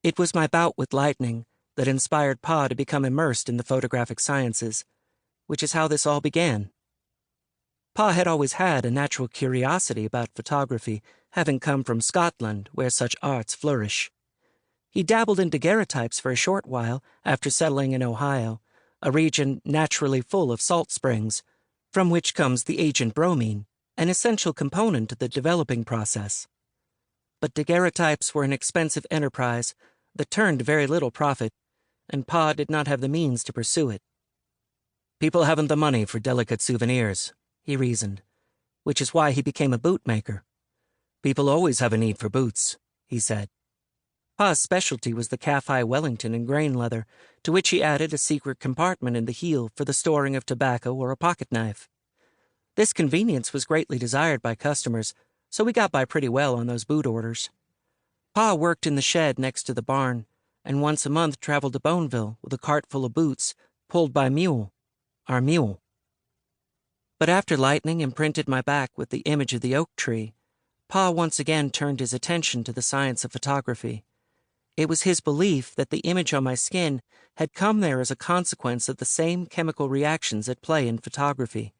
It was my bout with lightning that inspired Pa to become immersed in the photographic sciences, which is how this all began. Pa had always had a natural curiosity about photography, having come from Scotland, where such arts flourish. He dabbled in daguerreotypes for a short while after settling in Ohio, a region naturally full of salt springs, from which comes the agent bromine, an essential component of the developing process. But daguerreotypes were an expensive enterprise that turned very little profit, and Pa did not have the means to pursue it. People haven't the money for delicate souvenirs, he reasoned, which is why he became a bootmaker. People always have a need for boots, he said. Pa's specialty was the calf-high Wellington in grain leather, to which he added a secret compartment in the heel for the storing of tobacco or a pocket knife. This convenience was greatly desired by customers, so we got by pretty well on those boot orders. Pa worked in the shed next to the barn, and once a month traveled to Boneville with a cart full of boots, pulled by Mule, our mule. But after lightning imprinted my back with the image of the oak tree, Pa once again turned his attention to the science of photography. It was his belief that the image on my skin had come there as a consequence of the same chemical reactions at play in photography.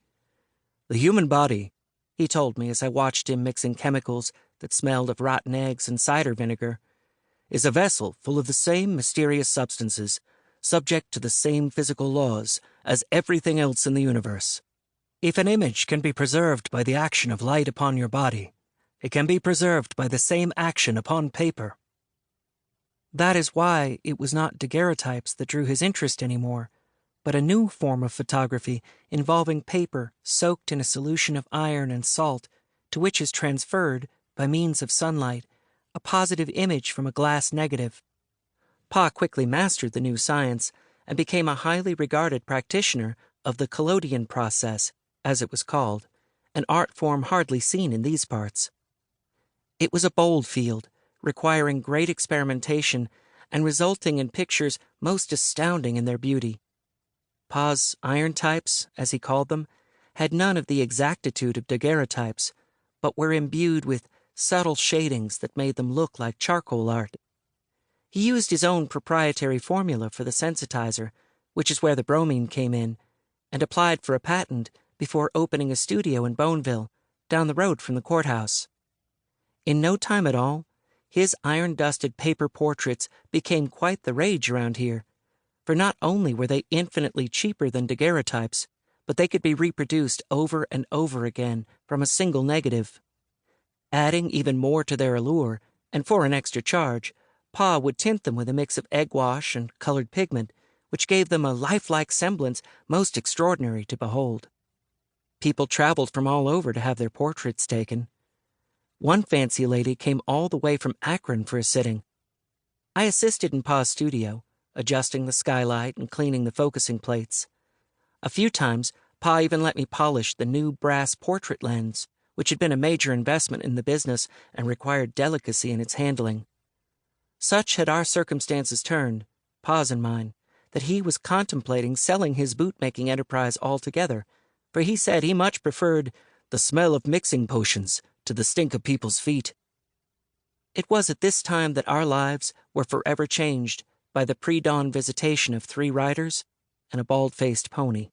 The human body, he told me as I watched him mixing chemicals that smelled of rotten eggs and cider vinegar, is a vessel full of the same mysterious substances, subject to the same physical laws as everything else in the universe. If an image can be preserved by the action of light upon your body, it can be preserved by the same action upon paper. That is why it was not daguerreotypes that drew his interest anymore, but a new form of photography involving paper soaked in a solution of iron and salt, to which is transferred, by means of sunlight, a positive image from a glass negative. Pa quickly mastered the new science and became a highly regarded practitioner of the collodion process, as it was called, an art form hardly seen in these parts. It was a bold field, requiring great experimentation and resulting in pictures most astounding in their beauty. Pa's iron types, as he called them, had none of the exactitude of daguerreotypes, but were imbued with subtle shadings that made them look like charcoal art. He used his own proprietary formula for the sensitizer, which is where the bromine came in, and applied for a patent before opening a studio in Boneville, down the road from the courthouse. In no time at all, his iron-dusted paper portraits became quite the rage around here, for not only were they infinitely cheaper than daguerreotypes, but they could be reproduced over and over again from a single negative. Adding even more to their allure, and for an extra charge, Pa would tint them with a mix of egg wash and colored pigment, which gave them a lifelike semblance most extraordinary to behold. People traveled from all over to have their portraits taken. One fancy lady came all the way from Akron for a sitting. I assisted in Pa's studio, adjusting the skylight and cleaning the focusing plates. A few times, Pa even let me polish the new brass portrait lens, which had been a major investment in the business and required delicacy in its handling. Such had our circumstances turned, Pa's and mine, that he was contemplating selling his bootmaking enterprise altogether, for he said he much preferred the smell of mixing potions to the stink of people's feet. It was at this time that our lives were forever changed by the pre-dawn visitation of 3 riders and a bald-faced pony.